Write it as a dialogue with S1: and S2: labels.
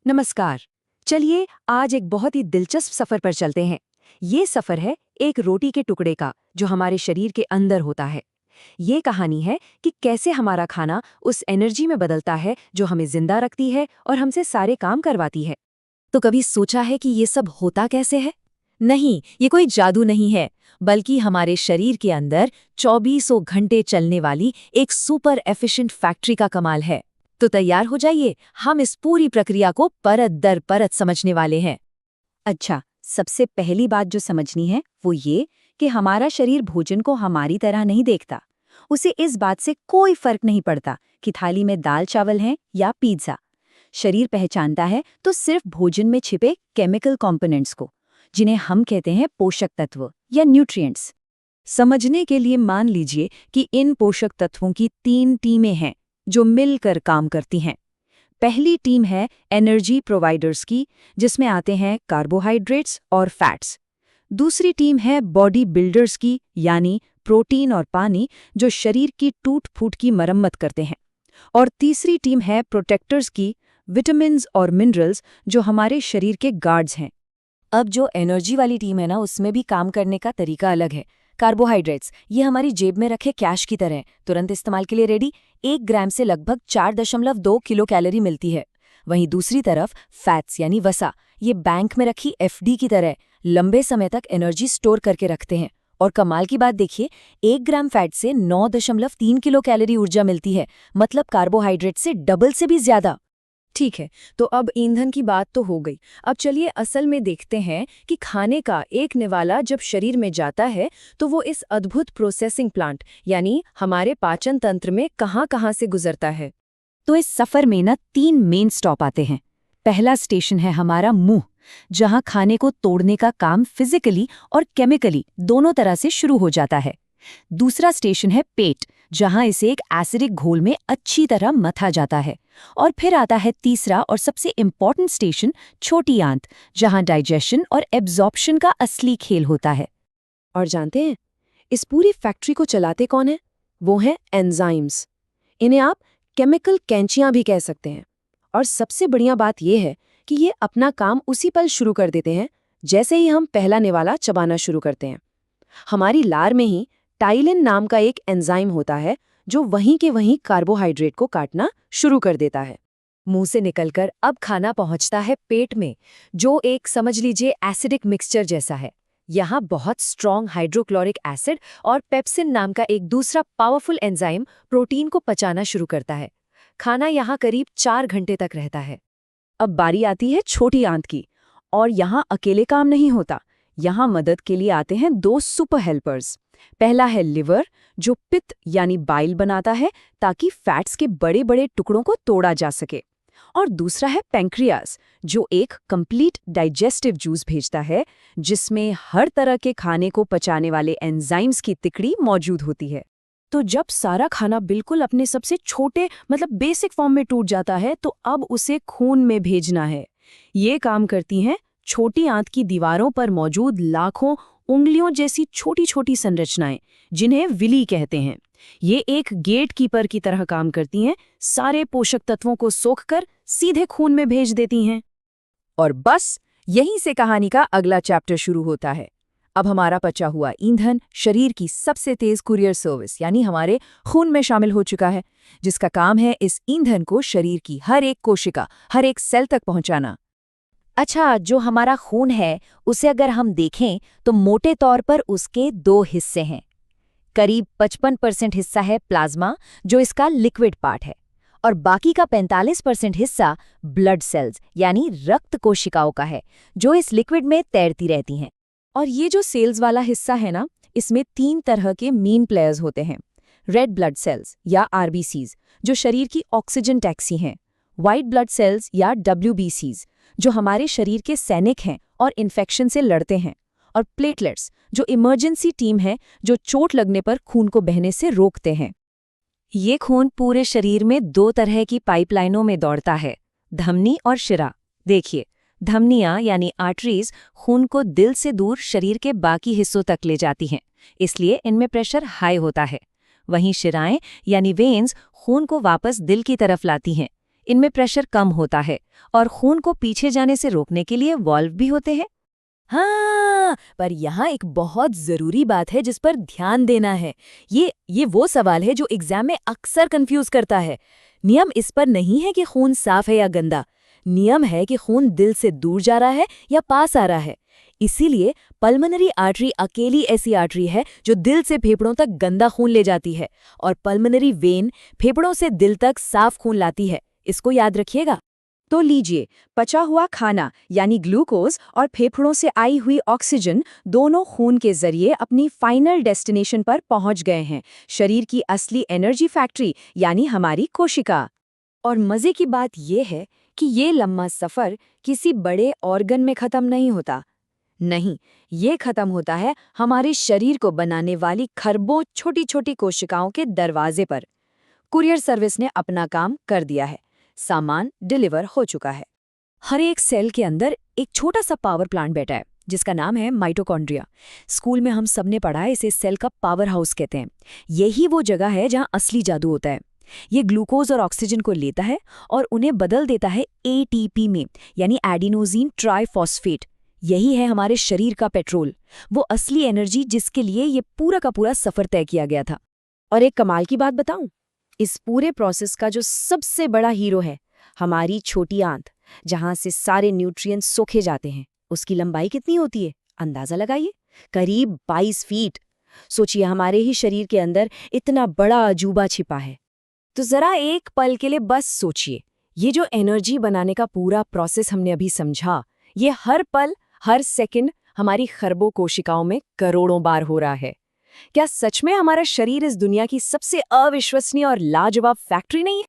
S1: नमस्कार। चलिए आज एक बहुत ही दिलचस्प सफर पर चलते हैं। ये सफर है एक रोटी के टुकड़े का जो हमारे शरीर के अंदर होता है। ये कहानी है कि कैसे हमारा खाना उस एनर्जी में बदलता है जो हमें जिंदा रखती है और हमसे सारे काम करवाती है।
S2: तो कभी सोचा है कि ये सब होता कैसे है? नहीं, ये कोई जादू नहीं है, बल्कि हमारे शरीर के अंदर 2400 घंटे चलने वाली एक सुपर एफिशिएंट फैक्ट्री का कमाल है। तो तैयार हो जाइए, हम इस पूरी प्रक्रिया को परत दर परत समझने वाले हैं।
S3: अच्छा, सबसे पहली बात जो समझनी है वो ये कि हमारा शरीर भोजन को हमारी तरह नहीं देखता। उसे इस बात से कोई फर्क नहीं पड़ता कि थाली में दाल चावल हैं या पिज्जा। शरीर पहचानता है तो सिर्फ भोजन में छिपे केमिकल कंपोनेंट्स को, जिन्हें हम कहते हैं पोषक तत्व या न्यूट्रिएंट्स।
S2: समझने के लिए मान लीजिए कि इन पोषक तत्वों की 3 टीमें हैं जो मिलकर काम करती हैं। पहली टीम है एनर्जी प्रोवाइडर्स की, जिसमें आते हैं कार्बोहाइड्रेट्स और फैट्स। दूसरी टीम है बॉडी बिल्डर्स की, यानी प्रोटीन और पानी, जो शरीर की टूट-फूट की मरम्मत करते हैं। और तीसरी टीम है प्रोटेक्टर्स की, विटामिन्स और मिनरल्स, जो हमारे शरीर के गार्ड्स हैं। अब जो एनर्जी वाली टीम है ना, उसमें भी काम करने का तरीका अलग है। कार्बोहाइड्रेट्स, ये हमारी जेब में रखे कैश की तरह, तुरंत इस्तेमाल के लिए रेडी। 1 ग्राम से लगभग 4.2 किलो कैलोरी मिलती है। वहीं दूसरी तरफ फैट्स यानी वसा, ये बैंक में रखी एफडी की तरह लंबे समय तक एनर्जी स्टोर करके रखते हैं। और कमाल की बात देखिए, 1 ग्राम फैट से 9.3 किलो कैलोरी ऊर्जा मिलती है, मतलब कार्बोहाइड्रेट से डबल से भी ज्यादा।
S1: ठीक है, तो अब ईंधन की बात तो हो गई। अब चलिए असल में देखते हैं कि खाने का एक निवाला जब शरीर में जाता है तो वो इस अद्भुत प्रोसेसिंग प्लांट यानी हमारे पाचन तंत्र में कहाँ-कहाँ से गुजरता है।
S3: तो इस सफर में ना 3 मेन स्टॉप आते हैं। पहला स्टेशन है हमारा मुंह, जहां खाने को तोड़ने का काम फिजिकली और केमिकली दोनों तरह से शुरू हो जाता है। दूसरा स्टेशन है पेट, जहां इसे एक एसिडिक घोल में अच्छी तरह मथा जाता है। और फिर आता है तीसरा और सबसे इम्पॉर्टेंट स्टेशन, छोटी आंत, जहां डाइजेशन और एब्जॉर्प्शन का असली खेल होता है।
S1: और जानते हैं, इस पूरी फैक्ट्री को चलाते कौन है? वो हैं एंजाइम्स। इन्हें आप केमिकल कैंचियां भी कह सकते हैं। और सबसे बढ़िया बात यह है कि ये अपना काम उसी पल शुरू कर देते हैं जैसे ही हम पहला निवाला चबाना शुरू करते हैं। हमारी लार में ही टाइलिन नाम का एक एंजाइम होता है जो वहीं के वहीं कार्बोहाइड्रेट को काटना शुरू कर देता है। मुंह से निकलकर अब खाना पहुंचता है पेट में, जो एक समझ लीजिए एसिडिक मिक्सचर जैसा है। यहाँ बहुत स्ट्रॉन्ग हाइड्रोक्लोरिक एसिड और पेप्सिन नाम का एक दूसरा पावरफुल एंजाइम प्रोटीन को पचाना शुरू करता है। खाना यहाँ करीब 4 घंटे तक रहता है। अब बारी आती है छोटी आंत की, और यहाँ अकेले काम नहीं होता। यहाँ मदद के लिए आते हैं 2 सुपर हेल्पर्स। पहला है लिवर, जो पित्त यानी बाइल बनाता है ताकि फैट्स के बड़े बड़े टुकड़ों को तोड़ा जा सके। और दूसरा है पैंक्रियास, जो एक कंप्लीट डाइजेस्टिव जूस भेजता है, जिसमें हर तरह के खाने को पचाने वाले एंजाइम्स की तिकड़ी मौजूद होती है। तो जब सारा खाना बिल्कुल अपने सबसे छोटे बेसिक फॉर्म में टूट जाता है तो अब उसे खून में भेजना है। ये काम करती हैं छोटी आंत की दीवारों पर मौजूद लाखों उंगलियों जैसी छोटी छोटी संरचनाएं, जिन्हें विली कहते हैं। ये एक गेट कीपर की तरह काम करती हैं, सारे पोषक तत्वों को सोखकर सीधे खून में भेज देती हैं। और बस यहीं से कहानी का अगला चैप्टर शुरू होता है। अब हमारा पचा हुआ ईंधन शरीर की सबसे तेज कुरियर सर्विस यानी हमारे खून में शामिल हो चुका है, जिसका काम है इस ईंधन को शरीर की हर एक कोशिका, हर एक सेल तक पहुंचाना।
S2: अच्छा, जो हमारा खून है उसे अगर हम देखें तो मोटे तौर पर उसके 2 हिस्से हैं। करीब 55% हिस्सा है प्लाज्मा, जो इसका लिक्विड पार्ट है, और बाकी का 45% हिस्सा ब्लड सेल्स यानी रक्त कोशिकाओं का है, जो इस लिक्विड में तैरती रहती हैं। और ये जो सेल्स वाला हिस्सा है ना, इसमें 3 तरह के मेन प्लेयर्स होते हैं। रेड ब्लड सेल्स या आरबीसीज, जो शरीर की ऑक्सीजन टैक्सी हैं। व्हाइट ब्लड सेल्स या डब्ल्यूबीसीज, जो हमारे शरीर के सैनिक हैं और इन्फेक्शन से लड़ते हैं। और प्लेटलेट्स, जो इमरजेंसी टीम है, जो चोट लगने पर खून को बहने से रोकते हैं। ये खून पूरे शरीर में 2 तरह की पाइपलाइनों में दौड़ता है, धमनी और शिरा। देखिए, धमनियां यानी आर्टरीज खून को दिल से दूर शरीर के बाकी हिस्सों तक ले जाती हैं, इसलिए इनमें प्रेशर हाई होता है। वहीं शिराएं यानी वेन्स खून को वापस दिल की तरफ लाती हैं, इनमें प्रेशर कम होता है और खून को पीछे जाने से रोकने के लिए वाल्व भी होते हैं।
S3: हाँ, पर यहाँ एक बहुत जरूरी बात है जिस पर ध्यान देना है। ये वो सवाल है जो एग्जाम में अक्सर कंफ्यूज करता है। नियम इस पर नहीं है कि खून साफ है या गंदा। नियम है कि खून दिल से दूर जा रहा है या पास आ रहा है। इसीलिए पल्मोनरी आर्टरी अकेली ऐसी आर्टरी है जो दिल से फेफड़ों तक गंदा खून ले जाती है और पल्मोनरी वेन फेफड़ों से दिल तक साफ खून लाती है। इसको याद रखिएगा।
S1: तो लीजिए, पचा हुआ खाना यानी ग्लूकोज और फेफड़ों से आई हुई ऑक्सीजन दोनों खून के जरिए अपनी फाइनल डेस्टिनेशन पर पहुंच गए हैं, शरीर की असली एनर्जी फैक्ट्री यानी हमारी कोशिका। और मजे की बात यह है कि ये लंबा सफर किसी बड़े ऑर्गन में खत्म नहीं होता। नहीं, ये खत्म होता है हमारे शरीर को बनाने वाली खरबों छोटी छोटी कोशिकाओं के दरवाजे पर। कुरियर सर्विस ने अपना काम कर दिया है, सामान डिलीवर हो चुका है।
S3: हर एक सेल के अंदर एक छोटा सा पावर प्लांट बैठा है जिसका नाम है माइटोकॉन्ड्रिया। स्कूल में हम सबने पढ़ा है, इसे सेल का पावर हाउस कहते हैं। यही वो जगह है जहां असली जादू होता है। ये ग्लूकोज और ऑक्सीजन को लेता है और उन्हें बदल देता है एटीपी में, यानी एडिनोसिन ट्राइफॉस्फेट। यही है हमारे शरीर का पेट्रोल, वो असली एनर्जी जिसके लिए ये पूरा का पूरा सफर तय किया गया था।
S1: और एक कमाल की बात बताऊं, इस पूरे प्रोसेस का जो सबसे बड़ा हीरो है, हमारी छोटी आंत, जहां से सारे न्यूट्रिएंट्स सोखे जाते हैं, उसकी लंबाई कितनी होती है अंदाजा लगाइए। करीब 22 फीट। सोचिए, हमारे ही शरीर के अंदर इतना बड़ा अजूबा छिपा है। तो जरा एक पल के लिए बस सोचिए, ये जो एनर्जी बनाने का पूरा प्रोसेस हमने अभी समझा, ये हर पल हर सेकंड हमारी खरबों कोशिकाओं में करोड़ों बार हो रहा है। क्या सच में हमारा शरीर इस दुनिया की सबसे अविश्वसनीय और लाजवाब फैक्ट्री नहीं है?